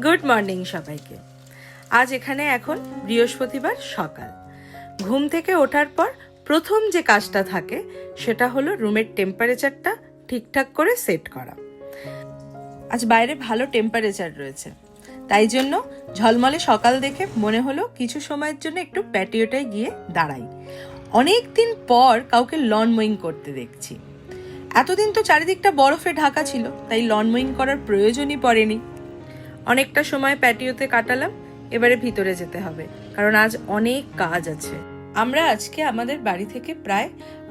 Good morning সবাইকে। আজ এখানে এখন বৃহস্পতিবার সকাল। ঘুম থেকে ওঠার পর প্রথম যে কাজটা থাকে সেটা হলো রুমের টেম্পারেচারটা ঠিকঠাক করে সেট করা। আজ বাইরে ভালো টেম্পারেচার রয়েছে, তাই জন্য ঝলমলে সকাল দেখে মনে হলো কিছু সময়ের জন্য একটু প্যাটিওটায় গিয়ে দাঁড়াই। অনেক দিন পর কাউকে লন মোয়িং করতে দেখছি। এতদিন তো চারিদিকটা বরফে ঢাকা ছিল, তাই লন মোয়িং করার প্রয়োজনই পড়েনি। অনেকটা সময় প্যাটিওতে কাটালাম, এবারে ভিতরে যেতে হবে কারণ আজ অনেক কাজ আছে। আমরা আজকে আমাদের বাড়ি থেকে প্রায়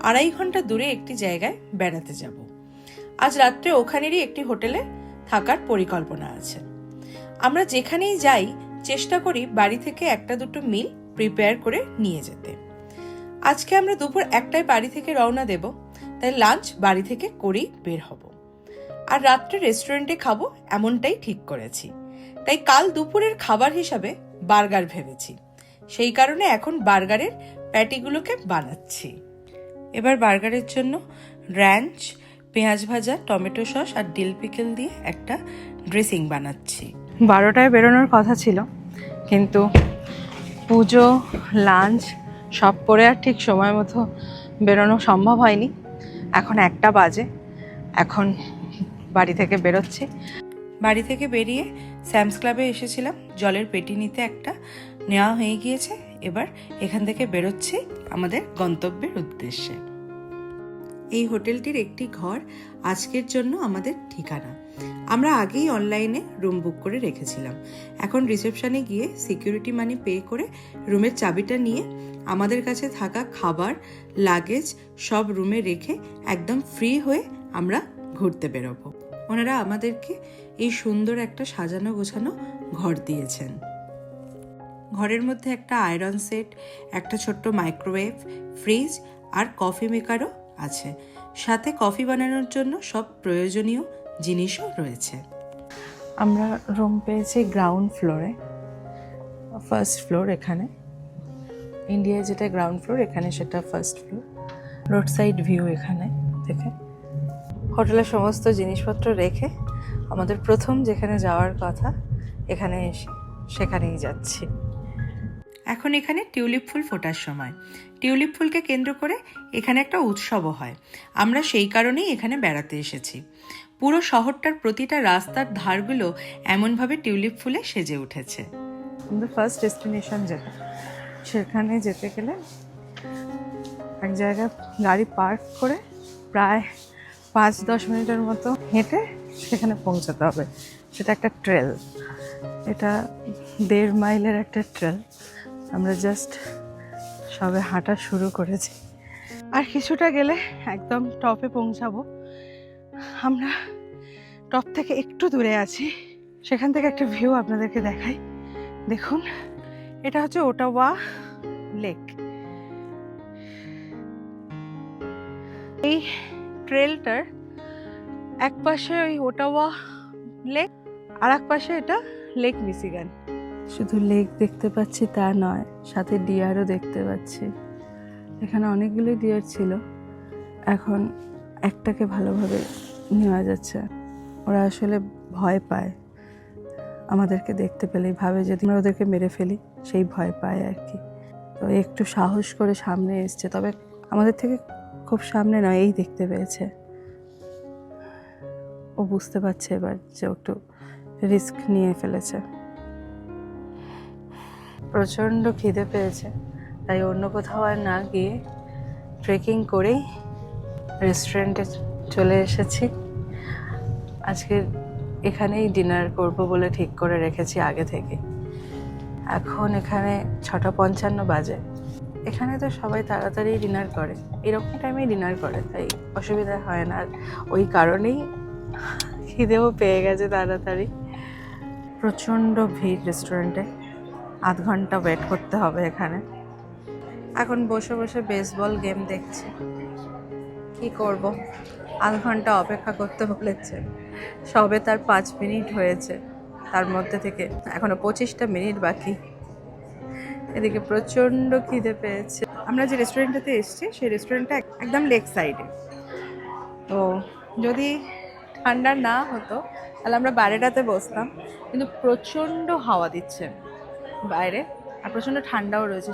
2.5 ঘন্টা দূরে একটি জায়গায় বেড়াতে যাব। আজ রাত্রে ওখানেরই একটি হোটেলে থাকার পরিকল্পনা আছে। আমরা যেখানেই যাই চেষ্টা করি বাড়ি থেকে একটা দুটো মিল প্রিপেয়ার করে নিয়ে যেতে। আজকে আমরা দুপুর 1টায় বাড়ি থেকে রওনা দেব, তাই লাঞ্চ বাড়ি থেকে করেই বের হব। আর রাত্রে রেস্টুরেন্টে খাবো এমনটাই ঠিক করেছি। তাই কাল দুপুরের খাবার হিসাবে বার্গার ভেবেছি, সেই কারণে এখন বার্গারের প্যাটিগুলোকে বানাচ্ছি। এবার বার্গারের জন্য র্যাঞ্চ, পেঁয়াজ ভাজা, টমেটো সস আর ডিল পিকেল দিয়ে একটা ড্রেসিং বানাচ্ছি। 12টায় বেরোনোর কথা ছিল, কিন্তু পুজো, লাঞ্চ সব করে আর ঠিক সময় মতো বেরোনো সম্ভব হয়নি। এখন 1টা বাজে, এখন বাড়ি থেকে বেরোচ্ছি। বাড়ি থেকে বেরিয়ে স্যামস ক্লাবে এসেছিলাম, জলের পেটি নিতে একটা নেওয়া হয়ে গিয়েছে। এবার এখান থেকে বেরোচ্ছি আমাদের গন্তব্যের উদ্দেশ্যে। এই হোটেলটির একটি ঘর আজকের জন্য আমাদের ঠিকানা। আমরা আগেই অনলাইনে রুম বুক করে রেখেছিলাম। এখন রিসেপশনে গিয়ে সিকিউরিটি মানি পে করে রুমের চাবিটা নিয়ে আমাদের কাছে থাকা খাবার, লাগেজ সব রুমে রেখে একদম ফ্রি হয়ে আমরা ঘুরতে বেরোবো। ওনারা আমাদেরকে এই সুন্দর একটা সাজানো গোছানো ঘর দিয়েছেন। ঘরের মধ্যে একটা আয়রন সেট, একটা ছোট্ট মাইক্রোওয়েভ, ফ্রিজ আর কফি মেকারও আছে। সাথে কফি বানানোর জন্য সব প্রয়োজনীয় জিনিসও রয়েছে। আমরা রুম পেয়েছি গ্রাউন্ড ফ্লোরে, ফার্স্ট ফ্লোর। এখানে ইন্ডিয়ায় যেটা গ্রাউন্ড ফ্লোর, এখানে সেটা first floor. Road side view এখানে থেকে। হোটেলের সমস্ত জিনিসপত্র রেখে আমাদের প্রথম যেখানে যাওয়ার কথা এখানে এসে সেখানেই যাচ্ছি। এখন এখানে টিউলিপ ফুল ফোটার সময়। টিউলিপ ফুলকে কেন্দ্র করে এখানে একটা উৎসবও হয়। আমরা সেই কারণেই এখানে বেড়াতে এসেছি। পুরো শহরটার প্রতিটা রাস্তার ধারগুলো এমনভাবে টিউলিপ ফুলে সেজে উঠেছে। আমাদের ফার্স্ট ডেস্টিনেশন যেটা, সেখানে যেতে গেলে এক জায়গায় গাড়ি পার্ক করে প্রায় 5-10 মিনিটের মতো হেঁটে সেখানে পৌঁছাতে হবে। সেটা একটা ট্রেল, এটা 1.5 মাইলের একটা ট্রেল। আমরা জাস্ট সবে হাঁটা শুরু করেছি, আর কিছুটা গেলে একদম টপে পৌঁছাবো। আমরা টপ থেকে একটু দূরে আছি, সেখান থেকে একটা ভিউ আপনাদেরকে দেখাই। দেখুন, এটা হচ্ছে ওটাওয়া লেক। এই ট্রেলটার এক পাশে ওই ওটাওয়া লেক, আর এক পাশে এটা লেক মিশিগান। শুধু লেক দেখতে পাচ্ছি তা নয়, সাথে ডিয়ারও দেখতে পাচ্ছি। এখানে অনেকগুলোই ডিয়ার ছিল, এখন একটাকে ভালোভাবে নেওয়া যাচ্ছে। ওরা আসলে ভয় পায় আমাদেরকে দেখতে পেলেই, ভাবে যদি আমরা ওদেরকে মেরে ফেলি, সেই ভয় পায় আর কি। তো একটু সাহস করে সামনে এসছে, তবে আমাদের থেকে খুব সামনে নয়, এই দেখতে পেয়েছে। ও বুঝতে পারছে এবার যে একটু রিস্ক নিয়ে ফেলেছে। প্রচণ্ড খিদে পেয়েছে, তাই অন্য কোথাও আর না গিয়ে ট্রেকিং করেই রেস্টুরেন্টে চলে এসেছি। আজকে এখানেই ডিনার করব বলে ঠিক করে রেখেছি আগে থেকে। এখন এখানে 6:55 বাজে। এখানে তো সবাই তাড়াতাড়ি ডিনার করে, এরকম টাইমেই ডিনার করে, তাই অসুবিধা হয় না। আর ওই কারণেই খিদেও পেয়ে গেছে তাড়াতাড়ি। প্রচণ্ড ভিড় রেস্টুরেন্টে, 1/2 ঘন্টা ওয়েট করতে হবে এখানে। এখন বসে বসে বেসবল গেম দেখছি। কি করব, 1/2 ঘন্টা অপেক্ষা করতে বলেছে। সবে তার 5 মিনিট হয়েছে, তার মধ্যে থেকে এখনো 25টা মিনিট বাকি। এদিকে প্রচণ্ড খিদে পেয়েছে। আমরা যে রেস্টুরেন্টটাতে এসেছি সেই রেস্টুরেন্টটা একদম লেক সাইডে। তো যদি ঠান্ডা না হতো তাহলে আমরা বাইরেটাতে বসতাম, কিন্তু প্রচণ্ড হাওয়া দিচ্ছে বাইরে, আর প্রচণ্ড ঠান্ডাও রয়েছে,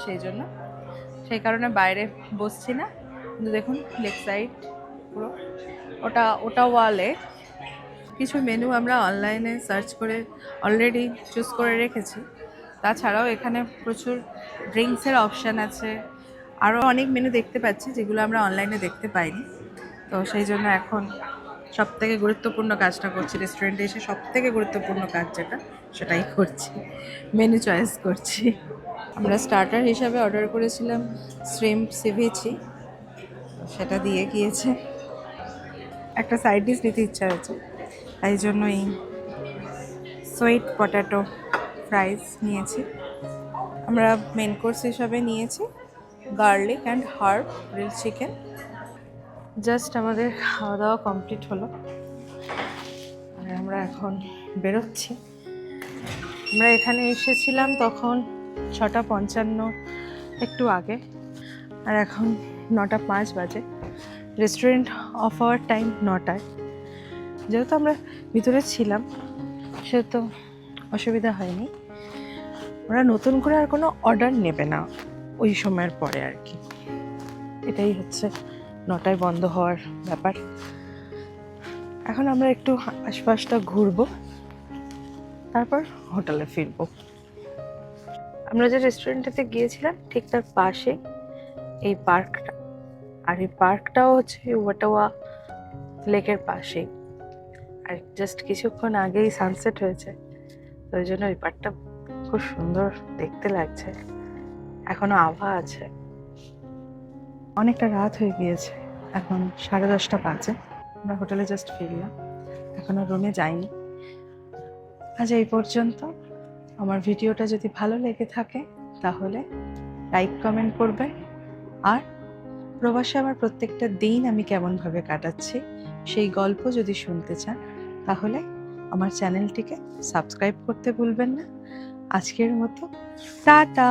সেই কারণে বাইরে বসছি না। কিন্তু দেখুন লেক সাইড পুরো, ওটা ওয়ালে কিছু মেনু আমরা অনলাইনে সার্চ করে অলরেডি চুজ করে রেখেছি। তাছাড়াও এখানে প্রচুর ড্রিঙ্কসের অপশান আছে, আরও অনেক মেনু দেখতে পাচ্ছি যেগুলো আমরা অনলাইনে দেখতে পাইনি। তো সেই জন্য এখন সবথেকে গুরুত্বপূর্ণ কাজটা করছি, রেস্টুরেন্টে এসে সবথেকে গুরুত্বপূর্ণ কাজ যেটা, সেটাই করছি, মেনু চয়েস করছি। আমরা স্টার্টার হিসাবে অর্ডার করেছিলাম শ্রিম্প সিভিচি, সেটা দিয়ে গিয়েছে। একটা সাইড ডিশ নিতে ইচ্ছা হয়েছে, তাই জন্যই সুইট পটেটো ফ্রাইস নিয়েছি। আমরা মেন কোর্স হিসাবে নিয়েছি garlic and herb grill chicken. Just আমাদের খাওয়া দাওয়া কমপ্লিট হলো, আর আমরা এখন বেরোচ্ছি। আমরা এখানে এসেছিলাম তখন 6:55, একটু আগে, আর এখন 9:05 বাজে। রেস্টুরেন্ট অফ আওয়ার টাইম 9টায়। যেহেতু আমরা ভিতরে ছিলাম সেহেতু অসুবিধা হয়নি। ওরা নতুন করে আর কোনো অর্ডার নেবে না ওই সময়ের পরে আর কি, এটাই হচ্ছে 9টায় বন্ধ হওয়ার ব্যাপার। এখন আমরা একটু আশপাশটা ঘুরবো, তারপর হোটেলে ফিরবো। আমরা যে রেস্টুরেন্টটাতে গিয়েছিলাম ঠিক তার পাশে এই পার্কটা, আর এই পার্কটাও হচ্ছে ওয়াটাওয়া লেকের পাশে, আর জাস্ট কিছুক্ষণ আগেই সানসেট হয়েছে, তো ওই জন্য এই পার্কটা খুব সুন্দর দেখতে লাগছে। এখনো আভা আছে। অনেকটা রাত হয়ে গিয়েছে, এখন 10:30 বাজে। আমরা হোটেলে জাস্ট ফিরলাম, এখনো রুমে যাইনি। আজ এই পর্যন্ত। আমার ভিডিওটা যদি ভালো লেগে থাকে তাহলে লাইক কমেন্ট করবে, আর প্রবাসে আমার প্রত্যেকটা দিন আমি কেমনভাবে কাটাচ্ছি সেই গল্প যদি শুনতে চান তাহলে আমার চ্যানেলটিকে সাবস্ক্রাইব করতে ভুলবেন না। আজকের মতো টাটা।